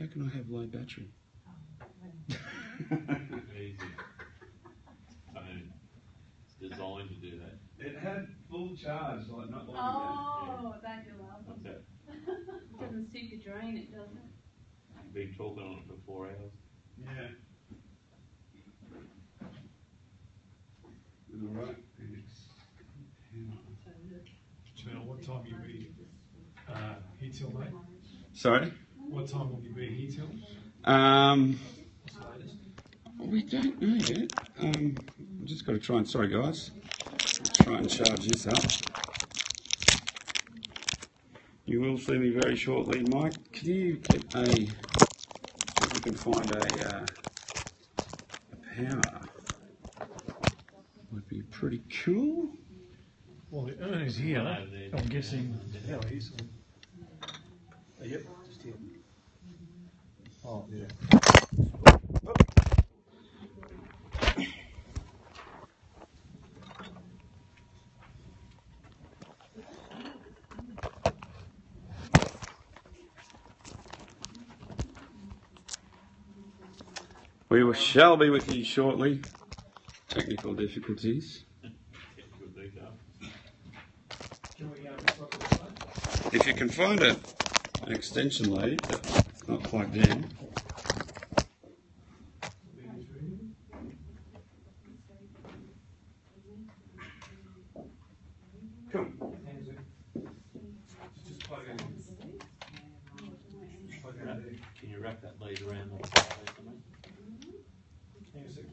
How can I have low battery? Easy. I mean, it's designed to do that. It had full charge like not long Oh, that you love. What's that? It doesn't suit the drain, it doesn't. Been talking on it for 4 hours. Yeah. All right. Janelle, what time will you be here till, mate? Sorry? What time will you be here till? What's the latest? We don't know yet. I've just got to try and, sorry guys, try and charge this up. You will see me very shortly. Mike, can you get see if you can find a power? Would be pretty cool. Well, the urn is here. I'm guessing. Yeah, he's. Yep, just here. Oh, yeah. We shall be with you shortly. Technical difficulties. If you can find an extension lead that's not plugged in. Come. Just plug it in. Just plug it in. Can you wrap that lead around the place for me? Hang on a second.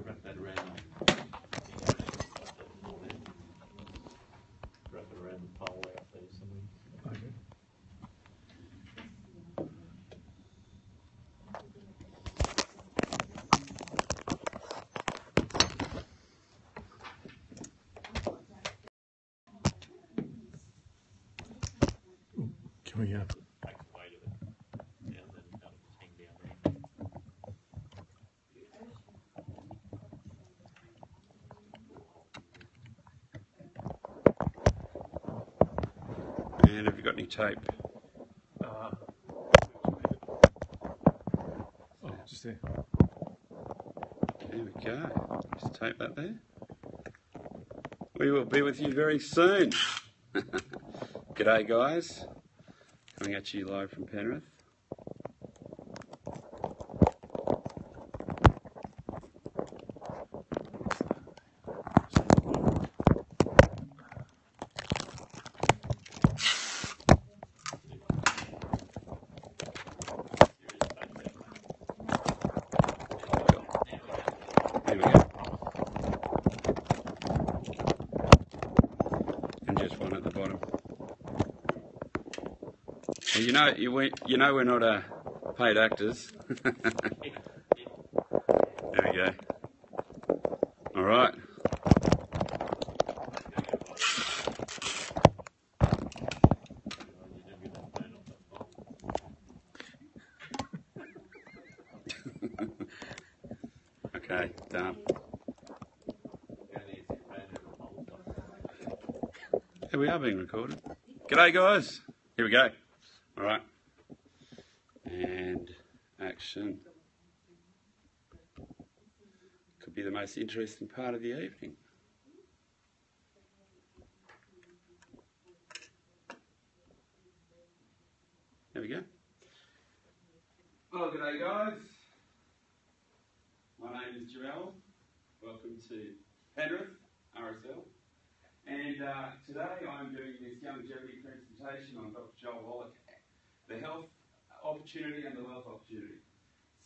Wrap that around wrap it around the pole out there somewhere. Okay. Can we Take the weight of it down, then that'll just hang down there. And have you got any tape? Oh, just there. There we go. Just tape that there. We will be with you very soon. G'day guys. Coming at you live from Penrith. There we go. And just one at the bottom. Well, you know we're not paid actors. There we go. All right. Okay, done. Here we are being recorded. G'day guys. Here we go. All right. And action. Could be the most interesting part of the evening. There we go. Well, g'day guys. My name is Jarrell. Welcome to Penrith, RSL. And today I'm doing this longevity presentation on Dr. Joel Wallach, the health opportunity and the wealth opportunity.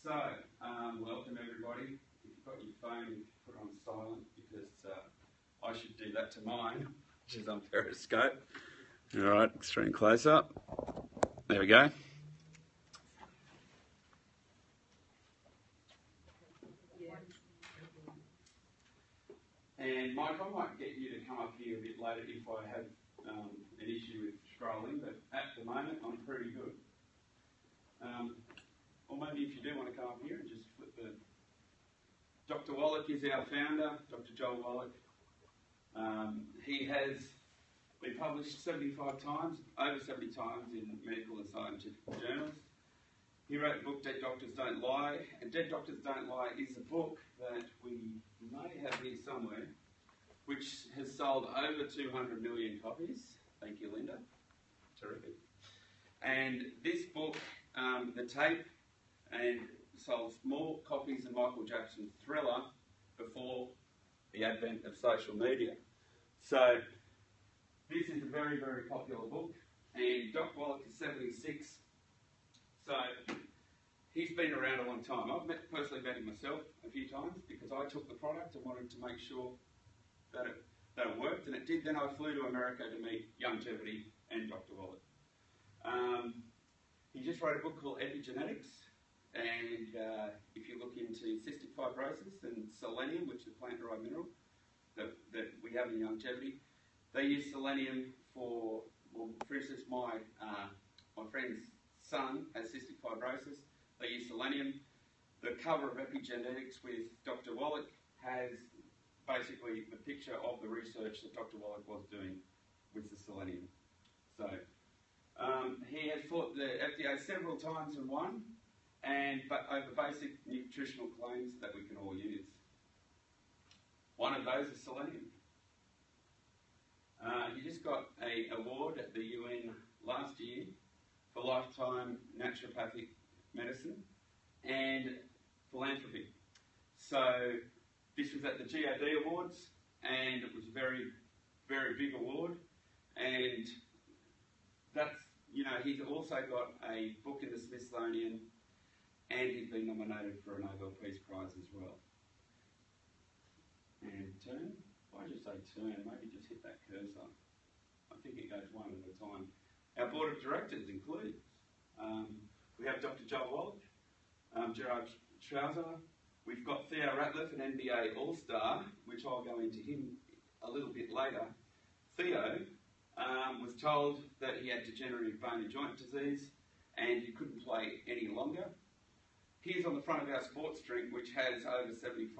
So, welcome everybody. If you've got your phone, you put it on silent because I should do that to mine, which is on Periscope. All right, extreme close up. There we go. And Mike, I might get you to come up here a bit later if I have an issue with scrolling, but at the moment I'm pretty good. Or maybe if you do want to come up here and just flip the Dr. Wallach is our founder, Dr. Joel Wallach. He has been published 75 times, over 70 times in medical and scientific journals. He wrote the book Dead Doctors Don't Lie, and Dead Doctors Don't Lie is a book that we may have here somewhere, which has sold over 200 million copies. Thank you, Linda. Terrific. And this book, the tape, and sold more copies than Michael Jackson's Thriller before the advent of social media. So this is a very, very popular book, and Dr. Wallach is 76, so he's been around a long time. I've personally met him myself a few times because I took the product and wanted to make sure that it worked, and it did. Then I flew to America to meet Youngevity and Dr. Wallach. He just wrote a book called Epigenetics, and if you look into cystic fibrosis and selenium, which is a plant-derived mineral that we have in Youngevity, they use selenium for instance, my friend's son has cystic fibrosis. They use selenium. The cover of Epigenetics with Dr. Wallach has basically the picture of the research that Dr. Wallach was doing with the selenium. So he has fought the FDA several times and won, but over basic nutritional claims that we can all use. One of those is selenium. He just got an award at the UN last year for lifetime naturopathic medicine and philanthropy. So this was at the GOD Awards, and it was a very, very big award. And that's, he's also got a book in the Smithsonian, and he's been nominated for a Nobel Peace Prize as well. And turn. Why did you say turn? Maybe just hit that cursor. I think it goes one at a time. Our board of directors includes, we have Dr. Joel Wallach, Gerard Trouser. We've got Theo Ratliff, an NBA All-Star, which I'll go into him a little bit later. Theo was told that he had degenerative bone and joint disease and he couldn't play any longer. Here's on the front of our sports drink, which has over 75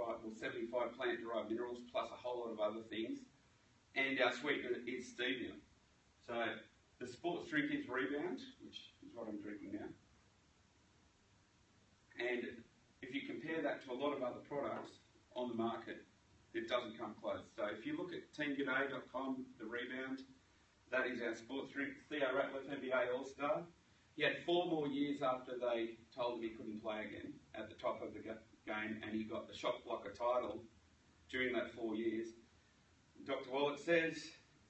plant-derived minerals plus a whole lot of other things. And our sweetener is stevia. So the sports drink is Rebound, which is what I'm drinking now. And if you compare that to a lot of other products on the market, it doesn't come close. So if you look at teamg'day.com, the Rebound, that is our sports drink. Theo Ratliff, NBA All-Star. He had 4 more years after they told him he couldn't play again at the top of the game, and he got the shot blocker title during that 4 years. Dr. Wallach says,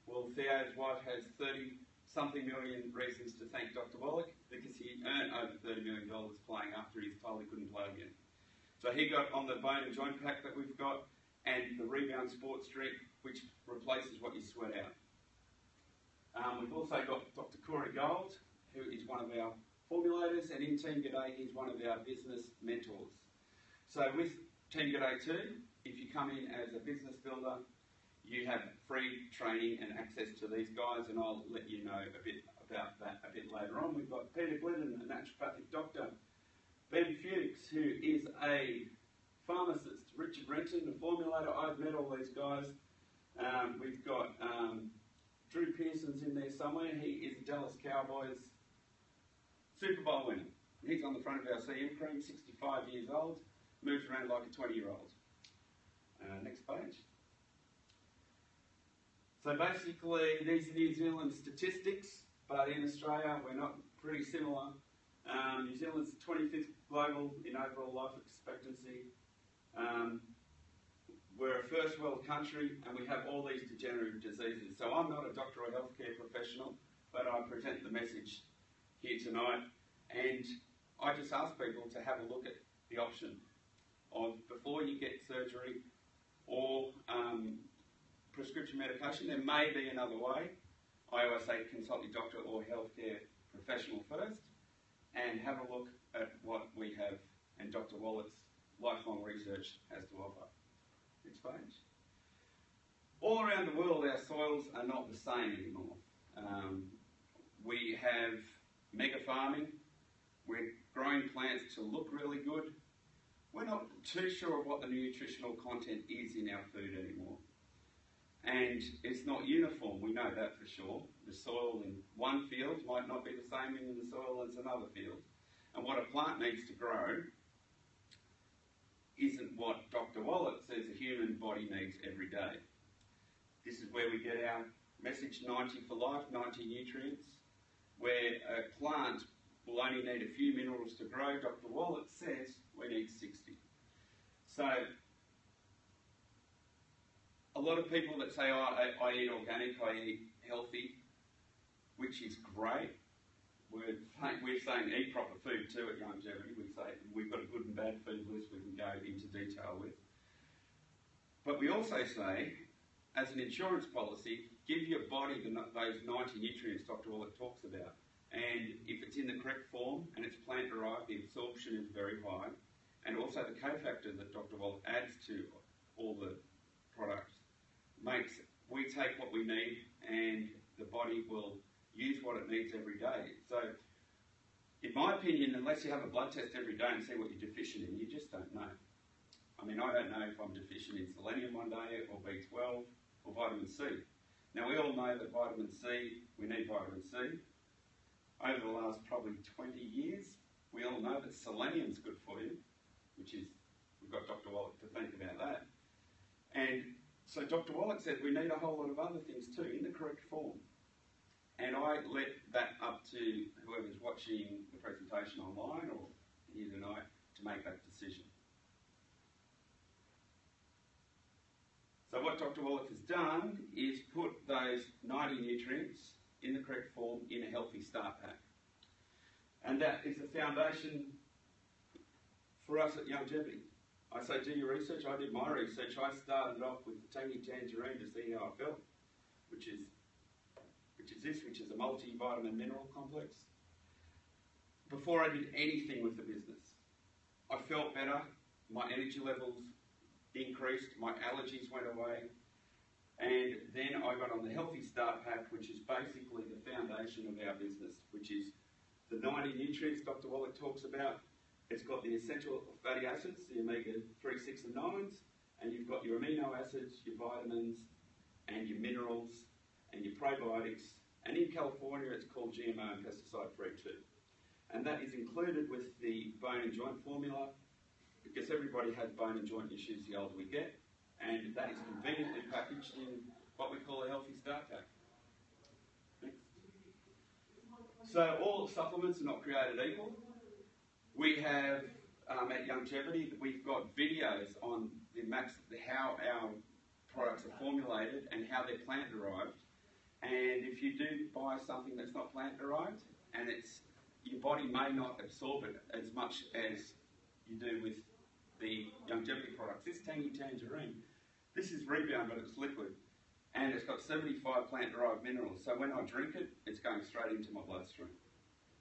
well, Theo's wife has 30-something million reasons to thank Dr. Wallach because he earned over $30 million playing after he was told he couldn't play again. So he got on the bone and joint pack that we've got and the Rebound sports drink, which replaces what you sweat out. We've also got Dr. Corey Gold, who is one of our formulators, and in Team G'day, he's one of our business mentors. So with Team G'day 2, if you come in as a business builder, you have free training and access to these guys, and I'll let you know a bit about that a bit later on. We've got Peter Glidden, a naturopathic doctor, Ben Fuchs, who is a pharmacist, Richard Renton, a formulator. I've met all these guys. We've got Drew Pearson's in there somewhere. He is a Dallas Cowboys Super Bowl winner. He's on the front of our CM cream, 65 years old, moves around like a 20-year-old. Next page. So basically, these are New Zealand statistics, but in Australia, we're not pretty similar. New Zealand's 25th global in overall life expectancy. We're a first world country, and we have all these degenerative diseases. So I'm not a doctor or healthcare professional, but I present the message here tonight, and I just ask people to have a look at the option of before you get surgery or prescription medication. There may be another way. I always say consult your doctor or healthcare professional first and have a look at what we have and Dr. Wallach's lifelong research has to offer. Next page. All around the world, our soils are not the same anymore. We have mega farming. We're growing plants to look really good. we're not too sure of what the nutritional content is in our food anymore. And it's not uniform, we know that for sure. The soil in one field might not be the same in the soil as another field. And what a plant needs to grow isn't what Dr. Wallach says a human body needs every day. This is where we get our message 90 for life, 90 nutrients, where a plant will only need a few minerals to grow. Dr. Wallach says we need 60. So a lot of people that say, oh, I eat organic, I eat healthy, which is great. We're saying eat proper food too at Longevity. We say we've got a good and bad food list we can go into detail with. But we also say, as an insurance policy, give your body those 90 nutrients Dr. Wallach talks about. And if it's in the correct form and it's plant-derived, the absorption is very high. And also the cofactor that Dr. Wallach adds to all the products makes we take what we need and the body will use what it needs every day. So, in my opinion, unless you have a blood test every day and see what you're deficient in, you just don't know. I mean, I don't know if I'm deficient in selenium one day or B12 or vitamin C. Now, we all know that vitamin C, we need vitamin C. Over the last probably 20 years, we all know that selenium's good for you, which is, we've got Dr. Wallach to think about that. And so Dr. Wallach said we need a whole lot of other things too, in the correct form. And I let that up to whoever's watching the presentation online or here tonight to make that decision. So what Dr. Wallach has done is put those 90 nutrients in the correct form in a healthy start pack. And that is the foundation for us at Longevity. I say do your research. I did my research. I started off with Tangy Tangerine to see how I felt, which is a multivitamin mineral complex. Before I did anything with the business, I felt better, my energy levels increased, my allergies went away, and then I got on the Healthy Start Pack, which is basically the foundation of our business, which is the 90 nutrients Dr. Wallach talks about. It's got the essential fatty acids, the omega-3, 6 and 9s, and you've got your amino acids, your vitamins, and your minerals, and your probiotics. And in California, it's called GMO and pesticide-free too. And that is included with the bone and joint formula, because everybody has bone and joint issues the older we get, and that is conveniently packaged in what we call a Healthy Start Pack. Next. So all supplements are not created equal. We have, at Longevity, we've got videos on how our products are formulated and how they're plant-derived. And if you do buy something that's not plant-derived, and your body may not absorb it as much as you do with the Longevity products. This Tangy Tangerine, this is Rebound, but it's liquid. And it's got 75 plant-derived minerals. So when I drink it, it's going straight into my bloodstream.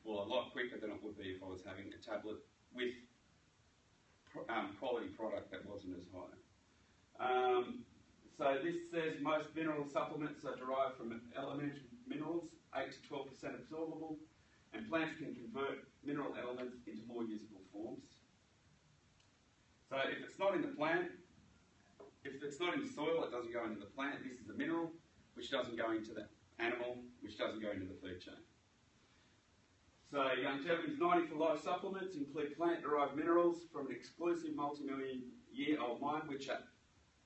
Well, a lot quicker than it would be if I was having a tablet with quality product that wasn't as high. So this says most mineral supplements are derived from elemental minerals, 8 to 12% absorbable, and plants can convert mineral elements into more usable forms. So if it's not in the plant, if it's not in the soil, it doesn't go into the plant. This is the mineral, which doesn't go into the animal, which doesn't go into the food chain. So Longevity's 90 for Life supplements include plant-derived minerals from an exclusive multi-million-year-old mine, which are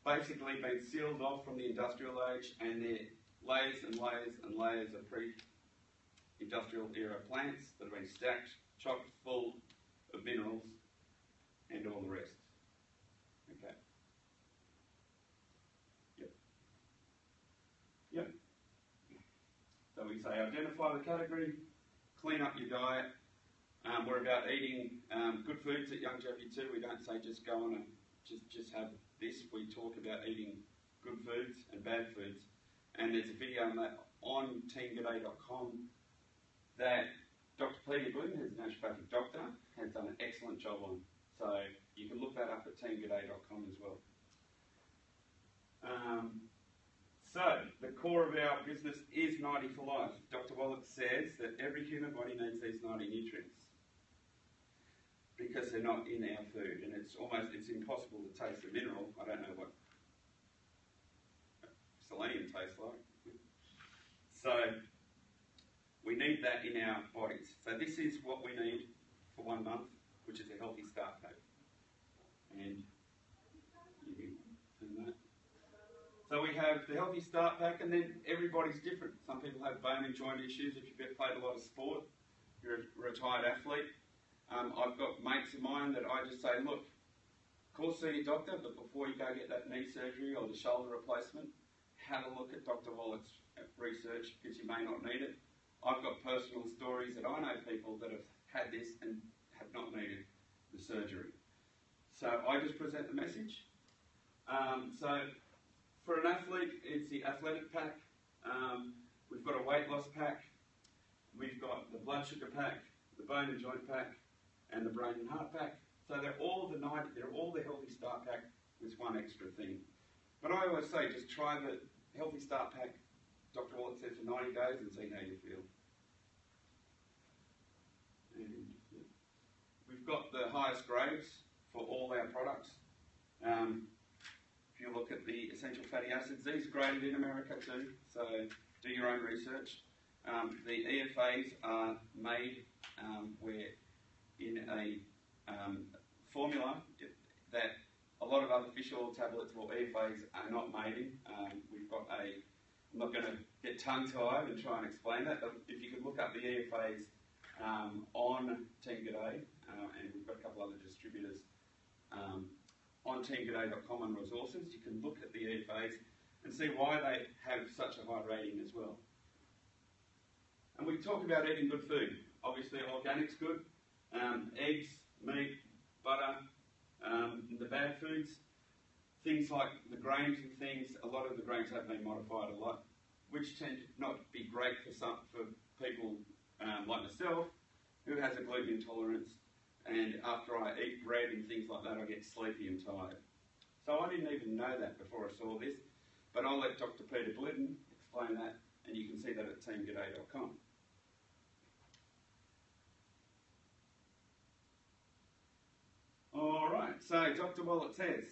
basically been sealed off from the industrial age, and they're layers and layers and layers of pre-industrial era plants that have been stacked, chock full of minerals, and all the rest. Okay. Yep. So we say identify the category, clean up your diet. We're about eating good foods at Longevity too. We don't say just go on and just have this. We talk about eating good foods and bad foods. And there's a video on that on teamg'day.com that Dr. Peter Glidden, who's a naturopathic doctor, has done an excellent job on. So you can look that up at teamg'day.com as well. So the core of our business is 90 for Life. Dr. Wallach says that every human body needs these 90 nutrients. because they're not in our food, and it's impossible to taste the mineral. I don't know what selenium tastes like. So we need that in our bodies. So this is what we need for 1 month, which is a healthy start pack. And you can turn that. So we have the healthy start pack, and then everybody's different. Some people have bone and joint issues if you've played a lot of sport, you're a retired athlete. I've got mates of mine that I just say, look, call see your doctor, but before you go get that knee surgery or the shoulder replacement, have a look at Dr. Wallach's research, because you may not need it. I've got personal stories that I know people that have had this and have not needed the surgery. So I just present the message. So for an athlete, it's the athletic pack. We've got a weight loss pack. We've got the blood sugar pack, the bone and joint pack, and the brain and heart pack. So they're all the healthy start pack with one extra thing. But I always say, just try the healthy start pack, Dr. Wallach says, for 90 days and see how you feel. And we've got the highest grades for all our products. If you look at the essential fatty acids, these are graded in America too, so do your own research. The EFAs are made where in a formula that a lot of other fish oil tablets or EFAs are not made in. We've got I'm not going to get tongue-tied and try and explain that, but if you could look up the EFAs on Team G'day, and we've got a couple other distributors on teamg'day.com and resources, you can look at the EFAs and see why they have such a high rating as well. And we talk about eating good food. Obviously, organic's good. Eggs, meat, butter, the bad foods, things like the grains and things. A lot of the grains have been modified a lot, which tend to not be great for people like myself, who has a gluten intolerance. And after I eat bread and things like that, I get sleepy and tired. So I didn't even know that before I saw this, but I'll let Dr. Peter Glidden explain that, and you can see that at teamg'day.com. All right, so Dr. Wallach says,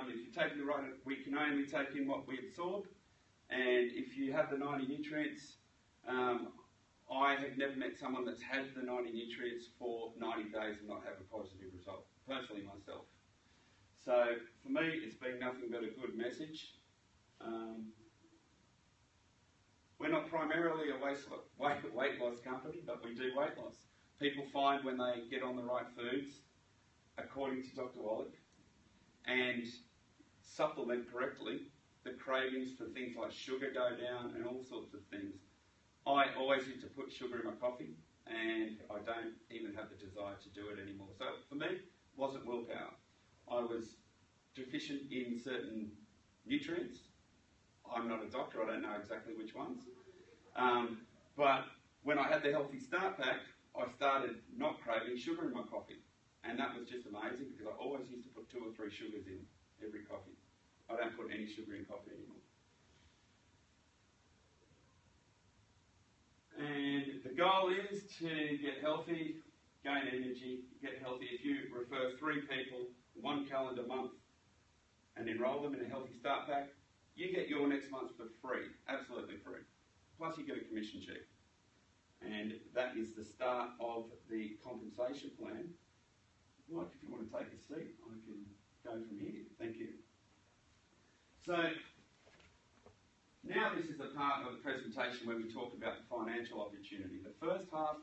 if you take the right, we can only take in what we absorb, and if you have the 90 nutrients, I have never met someone that's had the 90 nutrients for 90 days and not have a positive result, personally myself. So for me, it's been nothing but a good message. We're not primarily a weight loss company, but we do weight loss. People find when they get on the right foods, according to Dr. Wallach, and supplement correctly, the cravings for things like sugar go down and all sorts of things. I always used to put sugar in my coffee, and I don't even have the desire to do it anymore. So for me, it wasn't willpower. I was deficient in certain nutrients. I'm not a doctor, I don't know exactly which ones. But when I had the Healthy Start Pack, I started not craving sugar in my coffee. And that was just amazing, because I always used to put 2 or 3 sugars in every coffee. I don't put any sugar in coffee anymore. And the goal is to get healthy, gain energy, get healthy. If you refer 3 people 1 calendar month and enroll them in a Healthy Start Pack, you get your next month for free, absolutely free. Plus you get a commission check. And that is the start of the compensation plan. Mike, if you want to take a seat, I can go from here. Thank you. So, now this is the part of the presentation where we talk about the financial opportunity. The first half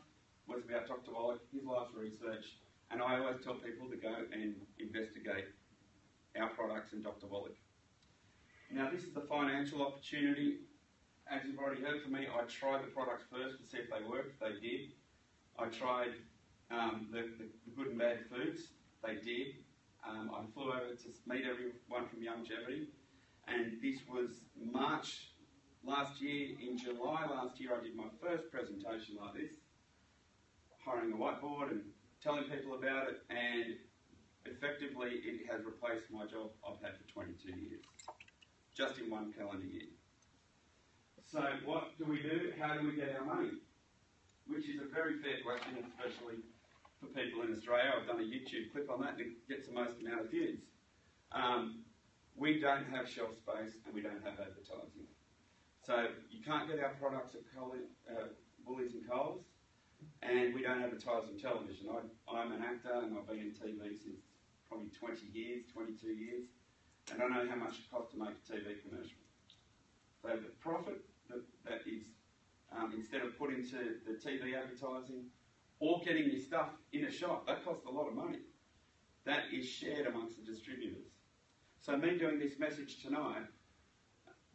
was about Dr. Wallach, his life's research, and I always tell people to go and investigate our products and Dr. Wallach. Now this is the financial opportunity. As you've already heard from me, I tried the products first to see if they worked. They did. I tried the good and bad foods. They did. I flew over to meet everyone from Youngevity, and this was March last year. In July last year, I did my first presentation like this, hiring a whiteboard and telling people about it, and effectively it has replaced my job I've had for 22 years, just in 1 calendar year. So what do we do? How do we get our money? Which is a very fair question, especially for people in Australia. I've done a YouTube clip on that and it gets the most amount of views. We don't have shelf space and we don't have advertising. So you can't get our products at Woolies and Coles, and we don't advertise on television. I'm an actor and I've been in TV since probably 20 years, 22 years, and I know how much it costs to make a TV commercial. So the profit that is, instead of put into the TV advertising or getting your stuff in a shop, that costs a lot of money. That is shared amongst the distributors. So me doing this message tonight,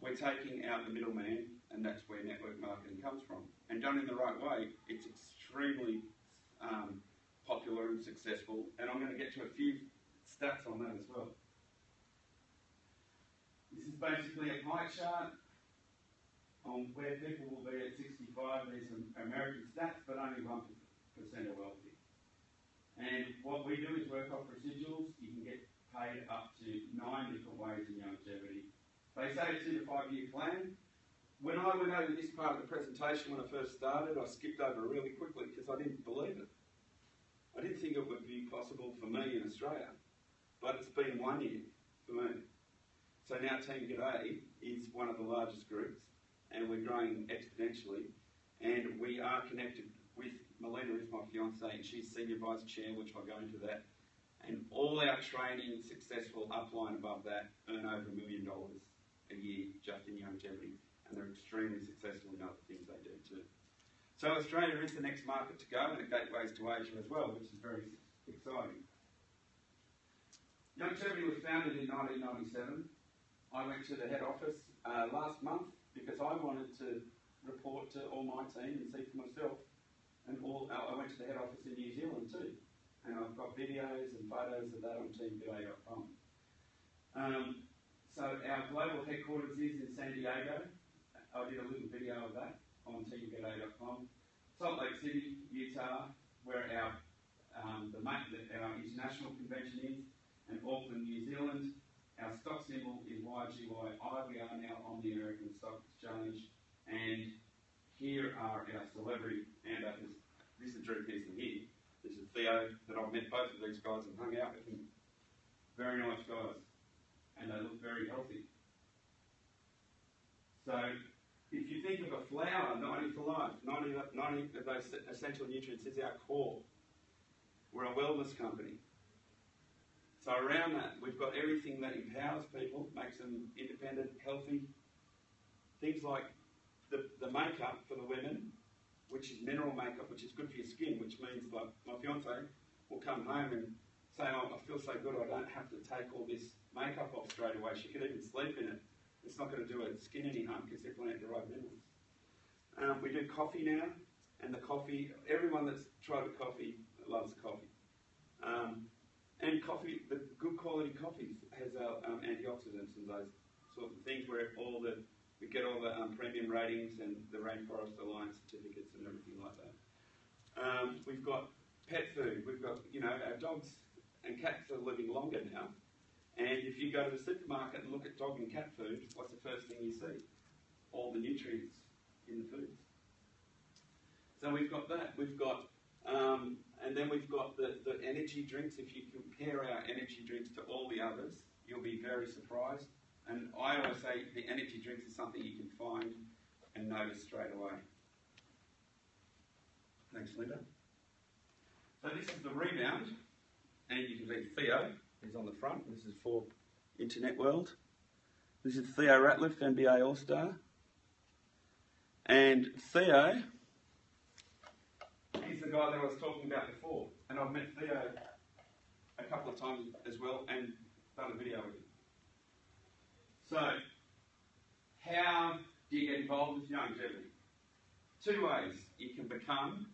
we're taking out the middleman, and that's where network marketing comes from. And done in the right way, it's extremely popular and successful, and I'm going to get to a few stats on that as well. This is basically a pie chart on where people will be at 65. These are American stats, but only 1% are wealthy. And what we do is work off residuals. You can get paid up to 9 different ways in longevity. They say it's in a 5-year plan. When I went over this part of the presentation when I first started, I skipped over really quickly because I didn't believe it. I didn't think it would be possible for me in Australia, but it's been 1 year for me. So now Team G'day is one of the largest groups, and we're growing exponentially, and we are connected with Melina, who's my fiance, and she's Senior Vice Chair, which I'll go into that. And all our training, successful upline above that, earn over $1 million a year just in longevity, and they're extremely successful in other things they do too. So Australia is the next market to go, and the gateways to Asia as well, which is very exciting. Longevity was founded in 1997. I went to the head office last month because I wanted to report to all my team and see for myself. And I went to the head office in New Zealand too. And I've got videos and photos of that on teamg'day.com. So our global headquarters is in San Diego. I did a little video of that on teamg'day.com. Salt Lake City, Utah, where our international convention is, and Auckland, New Zealand. Our stock symbol is YGYI. We are now on the American Stock Exchange, and here are our celebrity ambassadors. This is Drew Pearson here. This is Theo, that I've met both of these guys and hung out with them. Very nice guys, and they look very healthy. So, if you think of a flower, 90 for life, 90 of those essential nutrients is our core. We're a wellness company. So around that, we've got everything that empowers people, makes them independent, healthy. Things like the makeup for the women, which is mineral makeup, which is good for your skin, which means like my fiance will come home and say, oh, I feel so good, I don't have to take all this makeup off straight away. She could even sleep in it. It's not going to do her skin any harm because they're putting out the right minerals. We do coffee now, and the coffee, everyone that's tried the coffee loves the coffee. And coffee, the good quality coffee has antioxidants and those sorts of things where we get all the premium ratings and the Rainforest Alliance certificates and everything like that. We've got pet food. We've got, our dogs and cats are living longer now. And if you go to the supermarket and look at dog and cat food, what's the first thing you see? All the nutrients in the foods. So we've got that. We've got, and then we've got the energy drinks. If you compare our energy drinks to all the others, you'll be very surprised. And I always say the energy drinks is something you can find and notice straight away. Thanks, Linda. So this is the rebound, and you can see Theo is on the front. This is for Internet World. This is Theo Ratliff, NBA All-Star. And Theo, he's the guy that I was talking about before. And I've met Theo a couple of times as well and done a video with him. So, how do you get involved with longevity? 2 ways. You can become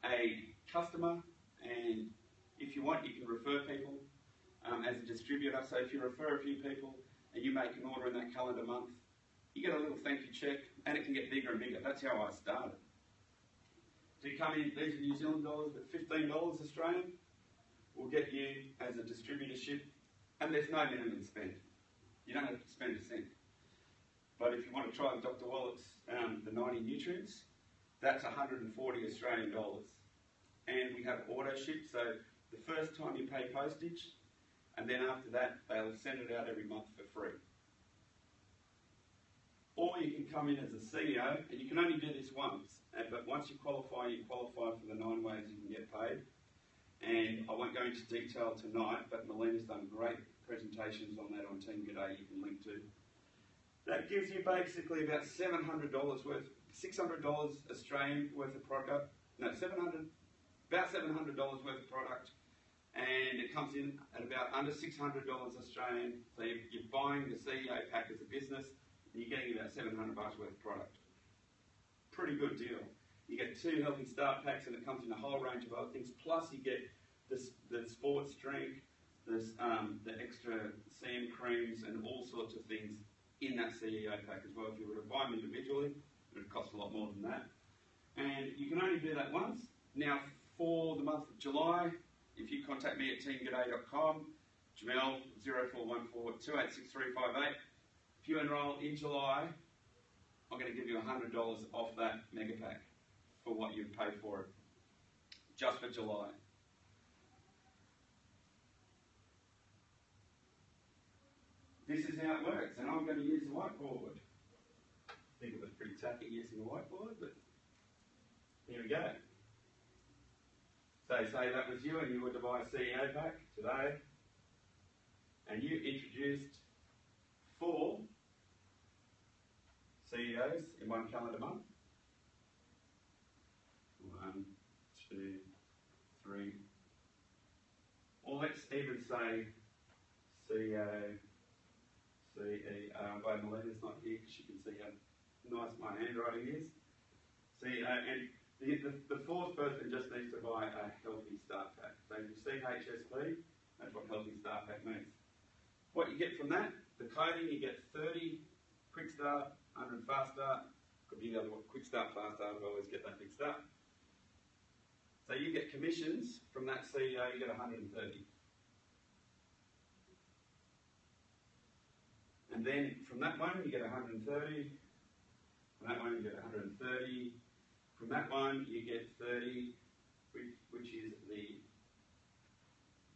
a customer, and if you want, you can refer people as a distributor. So if you refer a few people and you make an order in that calendar month, you get a little thank you check, and it can get bigger and bigger. That's how I started. So you come in, these are New Zealand dollars, but $15 Australian will get you as a distributorship, and there's no minimum spend. You don't have to spend a cent. But if you want to try Dr. Wallet's, the 90 nutrients, that's 140 Australian dollars. and we have auto ship. So the first time you pay postage, and then after that they'll send it out every month for free. Or you can come in as a CEO, and you can only do this once, but once you qualify for the 9 ways you can get paid. And I won't go into detail tonight, but Melina's done great presentations on that on Team G'day you can link to. That gives you basically about $700 worth, $600 Australian worth of product, no, about $700 worth of product, and it comes in at about under $600 Australian. So you're buying the CEO pack as a business, and you're getting about $700 worth of product. Pretty good deal. You get 2 Healthy Start packs, and it comes in a whole range of other things. Plus, you get the sports drink, the extra sand creams, and all sorts of things in that CEO pack as well. If you were to buy them individually, it would cost a lot more than that. And you can only do that once. Now, for the month of July, if you contact me at teamg'day.com, Jamel 0414 286358. If you enrol in July, I'm going to give you $100 off that mega pack for what you've paid for it, just for July. This is how it works, and I'm going to use the whiteboard. I think it was pretty tacky using a whiteboard, but here we go. So say that was you and you were to buy a CEO pack today, and you introduced 4 CEOs in 1 calendar month. 1, 2, 3. Or let's even say CEO, by Melina's not here because you can see how nice my handwriting is. CEO, and the 4th person just needs to buy a Healthy Start pack. So you see HSP, that's what Healthy Start pack means. What you get from that, the coding, you get 30 Quick Start, 100 Fast Start. Could be the other one, Quick Start, Fast Start, I always get that mixed up. So you get commissions from that CEO, you get 130. And then from that one, you get 130. From that one, you get 130. From that one, you get 30, which is the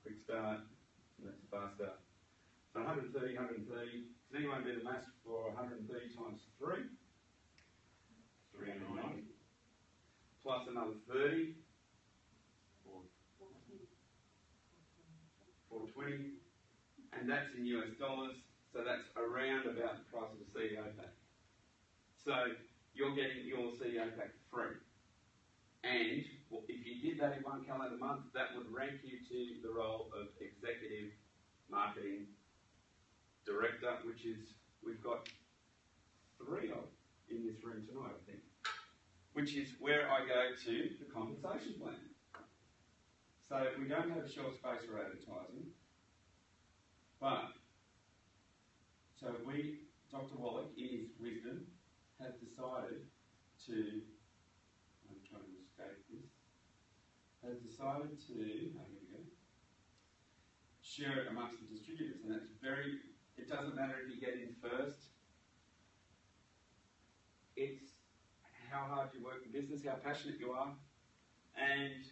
Quick Start, and that's the Fast Start. So 130, 130. Does anyone do the maths for 130 times 3? 390. Plus another 30. 420. And that's in US dollars. So that's around about the price of a CEO pack. So you're getting your CEO pack for free. And if you did that in 1 calendar month, that would rank you to the role of Executive Marketing Director, which is, we've got 3 of in this room tonight, I think, which is where I go to the compensation plan. So we don't have a shelf space for advertising, but so Dr. Wallach, in his wisdom, has decided to, I'm trying to escape this, has decided to, here we go, share it amongst the distributors, and that's very, it doesn't matter if you get in first, it's how hard you work in business, how passionate you are, and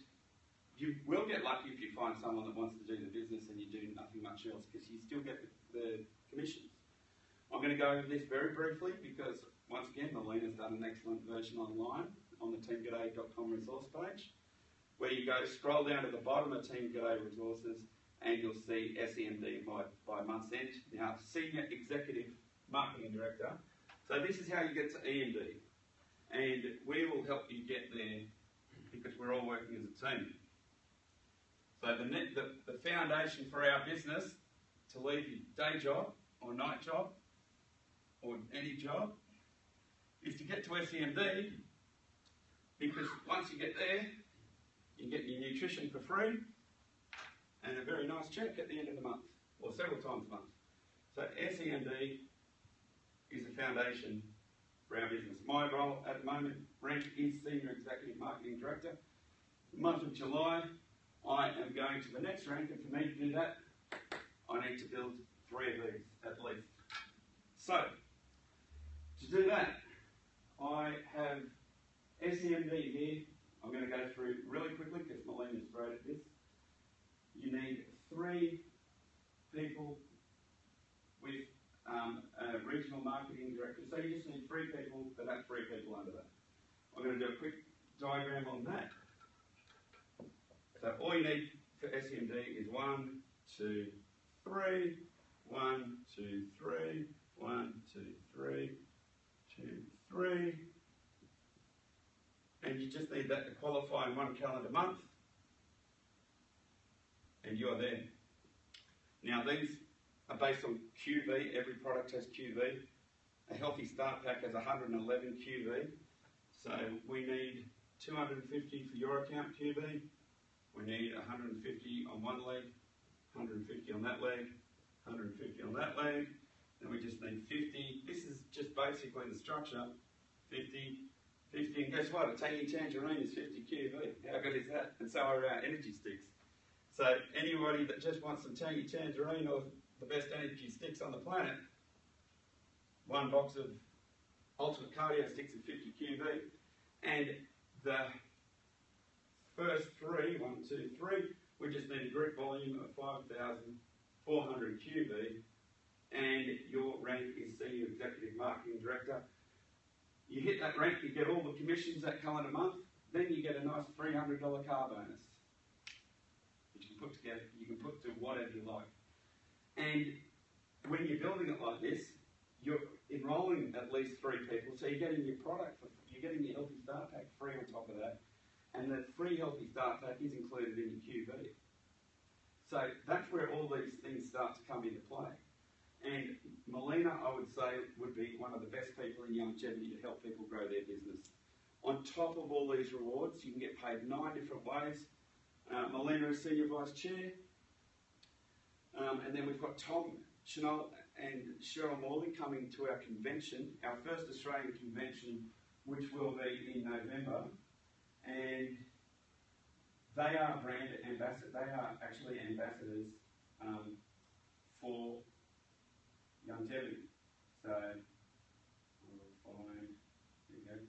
you will get lucky if you find someone that wants to do the business and you do nothing much else, because you still get the commissions. I'm going to go over this very briefly because, once again, Melina's done an excellent version online on the teamg'day.com resource page, where you go, scroll down to the bottom of Team G'day resources, and you'll see SEMD by month's end. Now, Senior Executive Marketing Director. So this is how you get to EMD. And we will help you get there because we're all working as a team. So the foundation for our business to leave your day job or night job or any job is to get to SEMD, because once you get there, you get your nutrition for free and a very nice check at the end of the month, or several times a month. So SEMD is the foundation for our business. My role at the moment, rank, is Senior Executive Marketing Director. The month of July, I am going to the next rank, and for me to do that, I need to build 3 of these at least. So, to do that, I have SEMD here. I'm going to go through really quickly because regional marketing director. So you just need 3 people, but that's 3 people under that. I'm going to do a quick diagram on that. So all you need for SMD is 1, 2, 3, 1, 2, 3, 1, 2, 3, 2, 3. And you just need that to qualify in 1 calendar month. And you're there. Now these are based on QV. Every product has QV. A Healthy Start Pack has 111 QV. So we need 250 for your account QV. We need 150 on one leg, 150 on that leg, 150 on that leg. Then we just need 50. This is just basically the structure. 50, 50, and guess what? A tangy tangerine is 50 QV. How good is that? And so are our energy sticks. So anybody that just wants some tangy tangerine or the best energy sticks on the planet, 1 box of Ultimate Cardio sticks of 50 QV, and the first 3, 1, 2, 3, we just need a group volume of 5,400 QV, and your rank is Senior Executive Marketing Director. You hit that rank, you get all the commissions that calendar month, then you get a nice $300 car bonus. Which you can put together, you can put to whatever you like. And when you're building it like this, you're enrolling at least 3 people, so you're getting your product, you're getting your Healthy Start Pack free on top of that, and the free Healthy Start Pack is included in your QV. So that's where all these things start to come into play. And Melina, I would say, would be one of the best people in longevity to help people grow their business. On top of all these rewards, you can get paid 9 different ways. Melina is Senior Vice Chair. And then we've got Tom Chanel and Cheryl Morley coming to our convention, our first Australian convention, which will be in November. And they are brand ambassadors. They are actually ambassadors for longevity. So we'll find, there we go.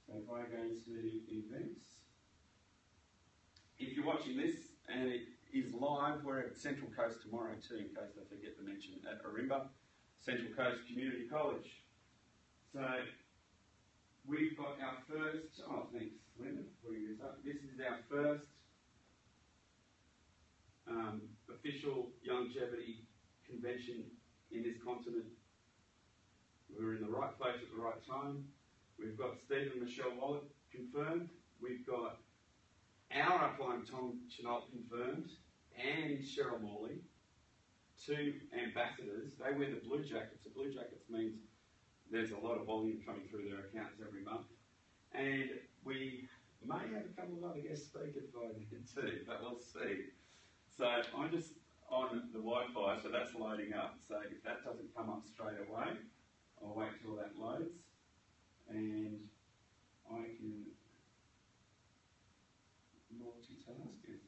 So if I go to events, if you're watching this and it is live, we're at Central Coast tomorrow too, in case I forget to mention, at Ourimbah, Central Coast Community College. So we've got our first, oh thanks Linda for putting this up. This is our first official longevity convention in this continent. We're in the right place at the right time. We've got Steve and Michelle Wallet confirmed. We've got our upline Tom Chenault confirmed, and Cheryl Morley, 2 ambassadors. They wear the blue jackets. The blue jackets means there's a lot of volume coming through their accounts every month. And we may have a couple of other guest speakers by then too, but we'll see. So I'm just on the Wi-Fi, so that's loading up. So if that doesn't come up straight away, I'll wait till that loads, and I can multitask as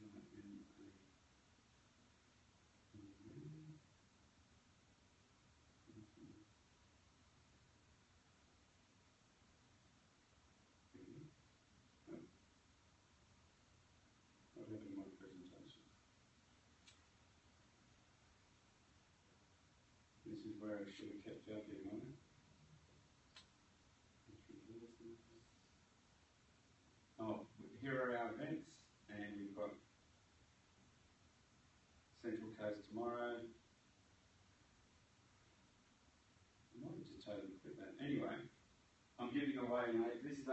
what happened to my presentation? This is where I should have kept out the moment. Oh, here are our events, and we've got Central Coast tomorrow. I might just totally quit that. Anyway, I'm giving away, this is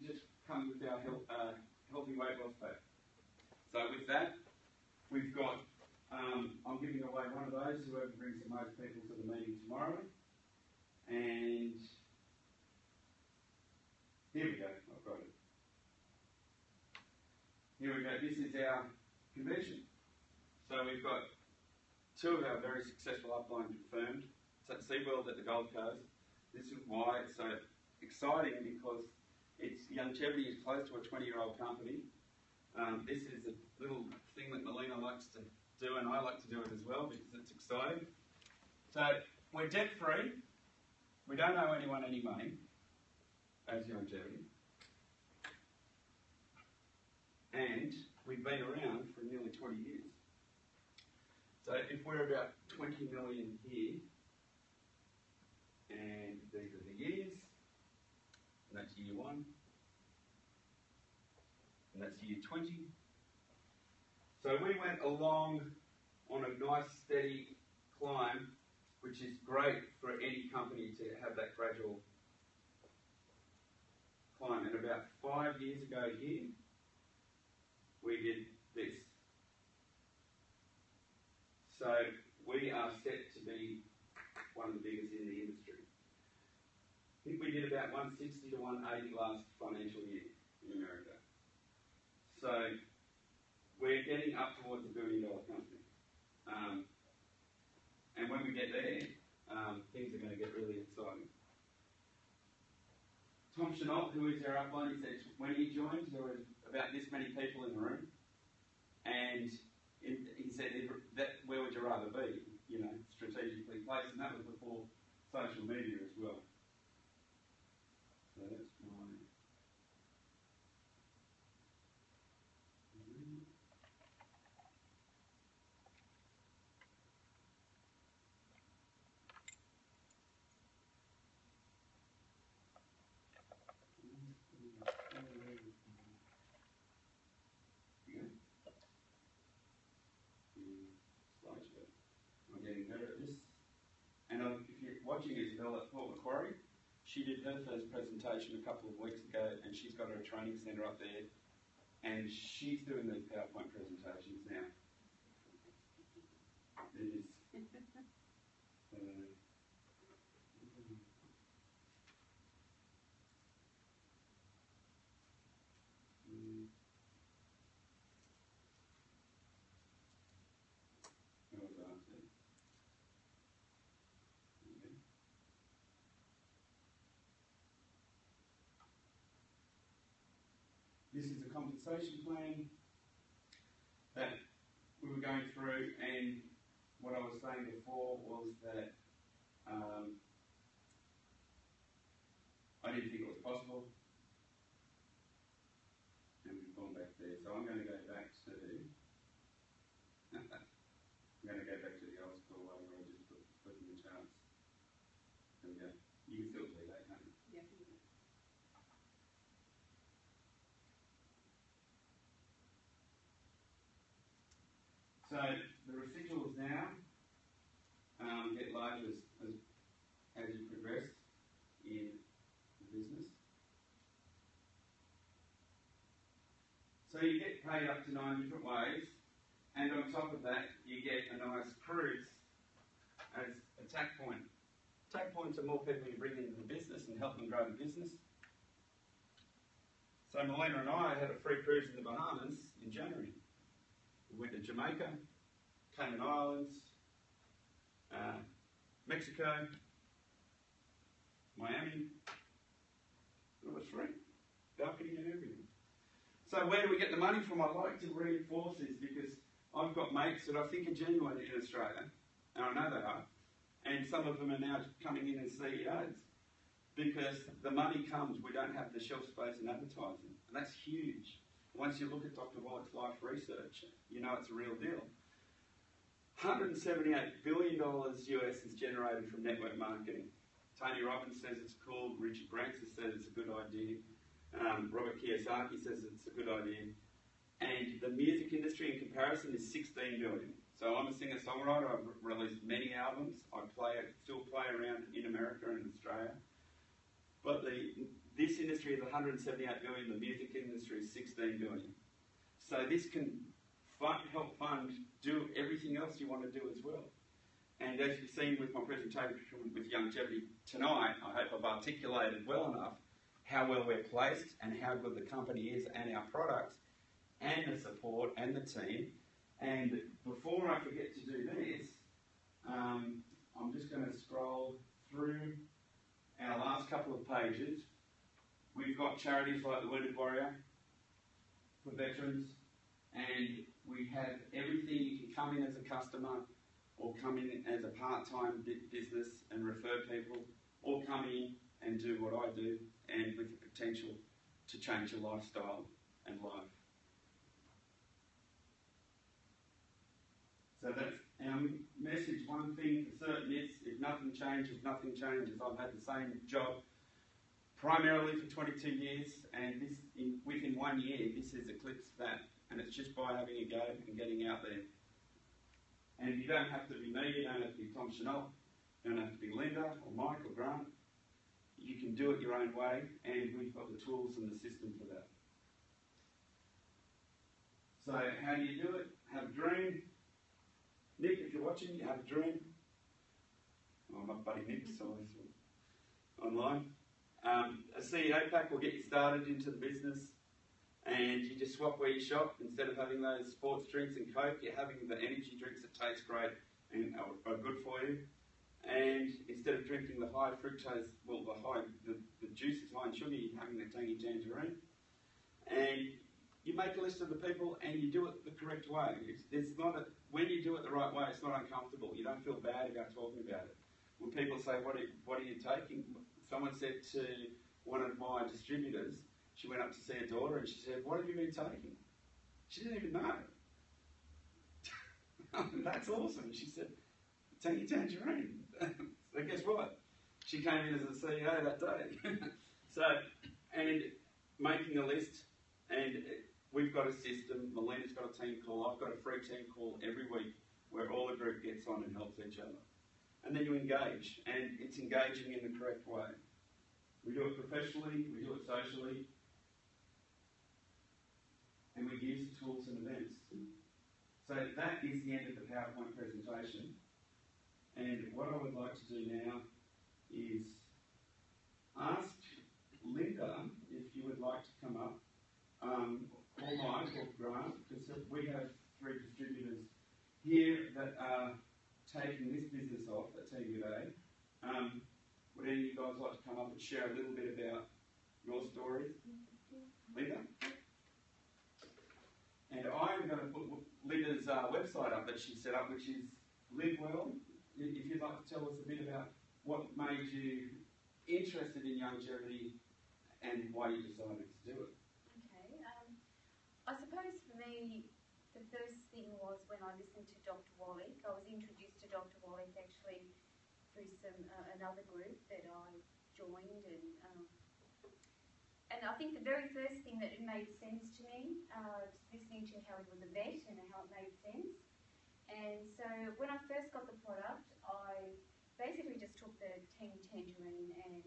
just comes with our healthy weight loss pack. So with that, we've got, I'm giving away one of those, whoever brings the most people to the meeting tomorrow. And here we go, I've got it. Here we go, this is our convention. So we've got 2 of our very successful upline confirmed. It's at SeaWorld at the Gold Coast. This is why it's so exciting, because longevity is close to a 20-year-old company. This is a little thing that Melina likes to do, and I like to do it as well because it's exciting. So we're debt-free. We don't owe anyone any money as longevity. And we've been around for nearly 20 years. So if we're about 20 million here, year 1. And that's year 20. So we went along on a nice steady climb, which is great for any company to have that gradual climb. And about 5 years ago here, we did this. So we are set to be one of the biggest in the industry. I think we did about 160 to 180 last financial year in America. So we're getting up towards $1 billion company. And when we get there, things are going to get really exciting. Tom Chenault, who is our upline, he said when he joined, there were about this many people in the room. And he said, where would you rather be? You know, strategically placed. And that was before social media as well. So that's my... I'm getting better at this. And if you're watching Isabel at Port Macquarie, she did her first presentation a couple of weeks ago, and she's got her training centre up there, and she's doing these PowerPoint presentations now. It is. This is a compensation plan that we were going through, and what I was saying before was that I didn't think it was possible, and we've gone back there. So I'm going to go back to the old school way where I just put in the charts. There we go. You can still see that, can't you? Yeah. So the residuals now get larger as you progress in the business. So you get paid up to 9 different ways, and on top of that, you get a nice cruise as a tack point. Tack points are more people you bring into the business and help them grow the business. So Melina and I had a free cruise in the Bahamas in January. We went to Jamaica, Cayman Islands, Mexico, Miami. It was free. Balcony and everything. So where do we get the money from? I like to reinforce this because I've got mates that I think are genuine in Australia, and I know they are, and some of them are now coming in as CEOs because the money comes, we don't have the shelf space and advertising, and that's huge. Once you look at Dr. Wallet's life research, you know it's a real deal. $178 billion US is generated from network marketing. Tony Robbins says it's cool. Richard Branson says it's a good idea. Robert Kiyosaki says it's a good idea. And the music industry in comparison is $16 billion. So I'm a singer-songwriter. I've released many albums. I still play around in America and Australia. But this industry is $178 billion. The music industry is $16 billion. So this can help fund do everything else you want to do as well. And as you've seen with my presentation with Youngevity tonight, I hope I've articulated well enough how well we're placed and how good the company is and our products and the support and the team. And before I forget to do this, I'm just going to scroll through our last couple of pages. We've got charities like the Wounded Warrior for veterans, and we have everything. You can come in as a customer or come in as a part-time business and refer people, or come in and do what I do, and with the potential to change your lifestyle and life. So that's our message. One thing for certain is, if nothing changes, nothing changes. I've had the same job primarily for 22 years, and within 1 year, this has eclipsed that, and it's just by having a go and getting out there. And you don't have to be me, you don't have to be Tom Chenault, you don't have to be Linda or Mike or Grant. You can do it your own way, and we've got the tools and the system for that. So how do you do it? Have a dream. Nick, if you're watching, you have a dream. Oh, my buddy Nick's always online. A CEO pack will get you started into the business, and you just swap where you shop. Instead of having those sports drinks and Coke, you're having the energy drinks that taste great and are good for you. And instead of drinking the high fructose, well, the juice is high in sugar, you're having the tangy tangerine. And you make a list of the people and you do it the correct way. When you do it the right way, it's not uncomfortable. You don't feel bad about talking about it. When people say, what are you taking? Someone said to one of my distributors, she went up to see her daughter and she said, what have you been taking? She didn't even know. That's awesome. She said, tangy tangerine. So guess what? She came in as a CEO that day. And making a list, and we've got a system. Melina's got a team call. I've got a free team call every week where all the group gets on and helps each other. And then you engage, and it's engaging in the correct way. We do it professionally, we do it socially, and we use the tools and events. So that is the end of the PowerPoint presentation. And what I would like to do now is ask Linda if you would like to come up, or Mike or Grant, because we have 3 distributors here that are taking this business off at TVA. Would any of you guys like to come up and share a little bit about your stories? Linda? And I'm going to put Linda's website up that she set up, which is Live Well. If you'd like to tell us a bit about what made you interested in longevity and why you decided to do it. Okay. I suppose for me, the first thing was when I listened to Dr. Wallach. I was introduced to Dr. Wallach actually through another group that I joined, and I think the very first thing that it made sense to me, listening to how he was a vet and how it made sense. And so when I first got the product, I basically just took the tangy tangerine, and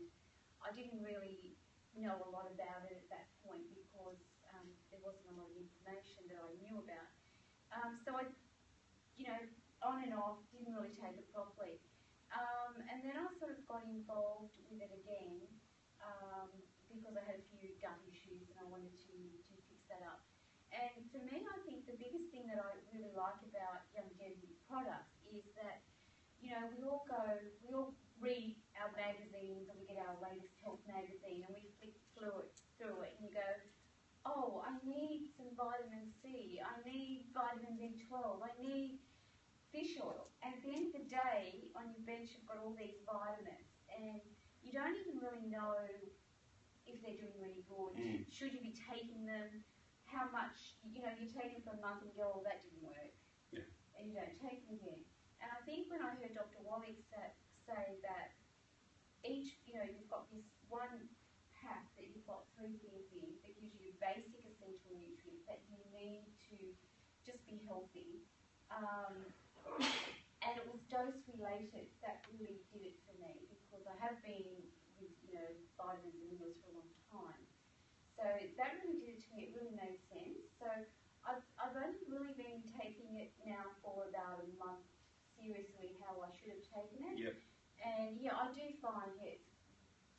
I didn't really know a lot about it at that point because there wasn't a lot of information that I knew about. So I, on and off, didn't really take it properly. And then I sort of got involved with it again because I had a few gut issues and I wanted to fix that up. And for me, I think the biggest thing that I really like about longevity products is that, we all read our magazines and we get our latest health magazine and we flick through it and you go, oh, I need some vitamin C, I need vitamin B12, I need fish oil. And at the end of the day, on your bench you've got all these vitamins and you don't even really know if they're doing you any good. Should you be taking them? How much, you take them for a month and you go, oh, that didn't work. Yeah. And you don't take them again. And I think when I heard Dr. Wallach say that each, you've got this one pack that you've got 3 things in that gives you basic essential nutrients that you need to just be healthy. And it was dose related that really did it for me because I have been with, vitamins and minerals for a long time. So that really did it to me. It really made sense. So I've only really been taking it now for about a month seriously how I should have taken it. Yep. And yeah, I do find it's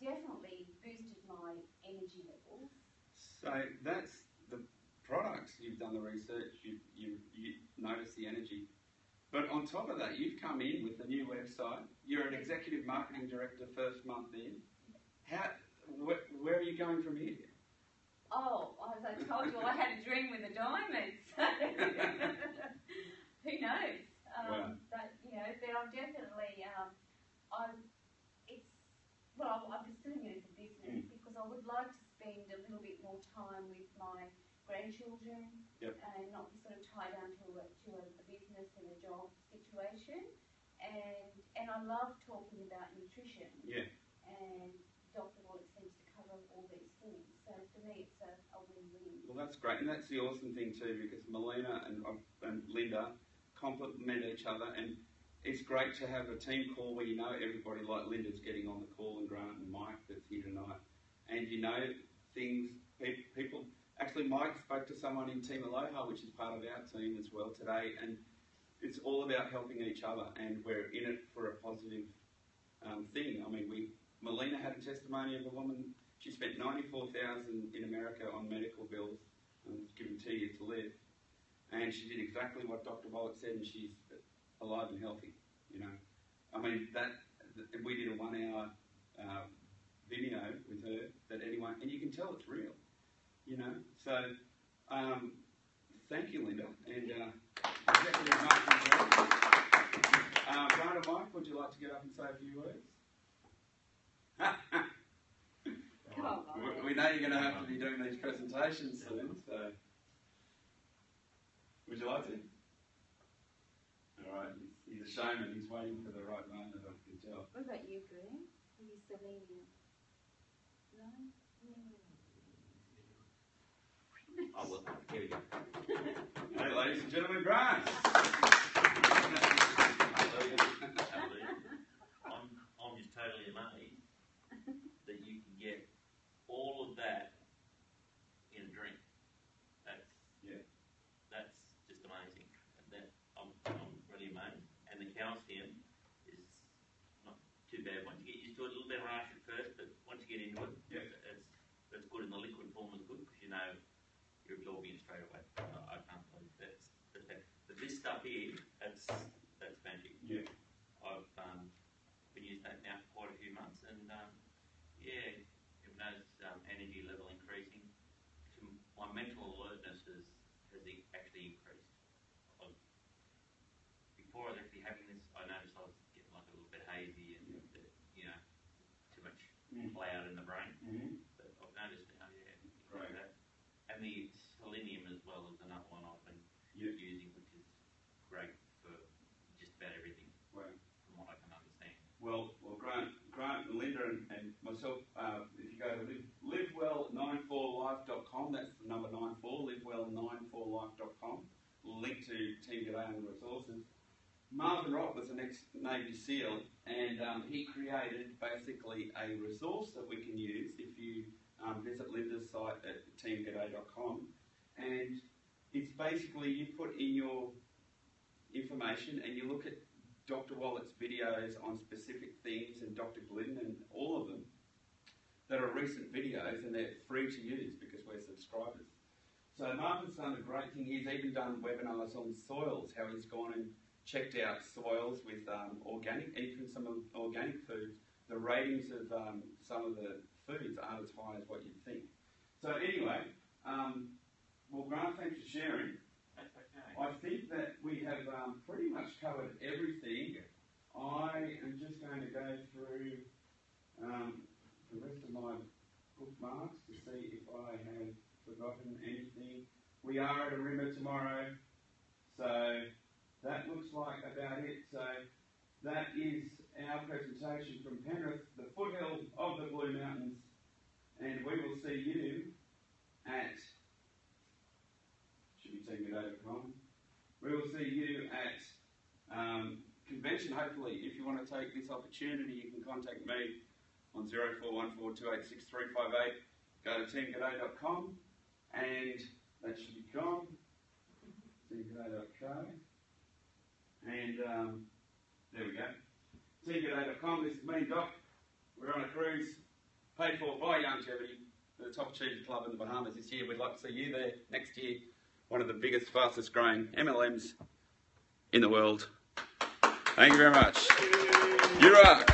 definitely boosted my energy levels. So that's the products. You've done the research. You notice the energy. But on top of that, you've come in with the new website. You're an executive marketing director first month in. Where are you going from here? Oh, as I told you, I had a dream with a diamond. So who knows? Wow. But I'm definitely, I'm pursuing it as a business because I would like to spend a little bit more time with my grandchildren. Yep. And not be sort of tied down to a business and a job situation. And I love talking about nutrition. Yeah. And Dr. Wallach seems to cover me it's a win-win. Well, that's great, and that's the awesome thing too, because Melina and Linda complement each other, and it's great to have a team call where you know everybody, like Linda's getting on the call, and Grant and Mike that's here tonight, and you know things, people. Actually, Mike spoke to someone in Team Aloha, which is part of our team as well today, and it's all about helping each other, and we're in it for a positive thing. I mean, Melina had a testimony of a woman. She spent $94,000 in America on medical bills and was given 2 years to live, and she did exactly what Dr. Wallach said, and she's alive and healthy. You know, I mean we did a 1 hour video with her that anyone, and you can tell it's real. You know, so thank you, Linda, and Executive Marketing. Grant and Mike, would you like to get up and say a few words? We know you're going to have to be doing these presentations soon, so would you like to? All right, he's a showman. He's waiting for the right moment. I can tell. What about you, Graham? Are you Selenium? No? Oh, well, here we go. Hey, ladies and gentlemen, Grant. I'm just totally amazed that you can get all of that in a drink. That's just amazing. I'm really amazed. And the calcium is not too bad once you get used to it. A little bit harsh at first, but once you get into it, that's good. In the liquid form is good because you know you're absorbing it straight away. I can't believe that's that. But this stuff here, that's magic. Yeah. I've been using that now for quite a few months, and you've noticed energy level increasing. My mental alertness has actually increased. Before I was actually having this, I noticed I was getting like a little bit hazy and too much cloud in the brain. Mm-hmm. But I've noticed now, Right. that. And the selenium as well is another one I've been using, which is great for just about everything. Wow. From what I can understand. Well, Grant and Linda and myself, if you go to livewell94life.com, that's the number 94, livewell94life.com, link to Team G'day and the resources. Marvin Rott was an ex-Navy SEAL, and he created basically a resource that we can use if you visit Linda's site at teamg'day.com, and it's basically you put in your information and you look at Dr. Wallach's videos on specific things, and Dr. Glidden, and all of them that are recent videos, and they're free to use because we're subscribers. So Marvin's done a great thing. He's even done webinars on soils, how he's gone and checked out soils with organic, even some of organic foods. The ratings of some of the foods aren't as high as what you'd think. So anyway, Grant, thanks for sharing. That's okay. I think that we have pretty much covered everything. I am just going to go through the rest of my bookmarks to see if I have forgotten anything. We are at Arimba tomorrow, so that looks like about it. So that is our presentation from Penrith, the foothill of the Blue Mountains, and we will see you at teamg'day.com. We will see you at convention, hopefully. If you want to take this opportunity, you can contact me on 0414286358. Go to teamg'day.com, and that should be gone. teamg'day.co. And there we go. teamg'day.com. This is me, Doc. We're on a cruise paid for by Longevity, the top achievers club in the Bahamas this year. We'd like to see you there next year. One of the biggest, fastest growing MLMs in the world. Thank you very much. You rock.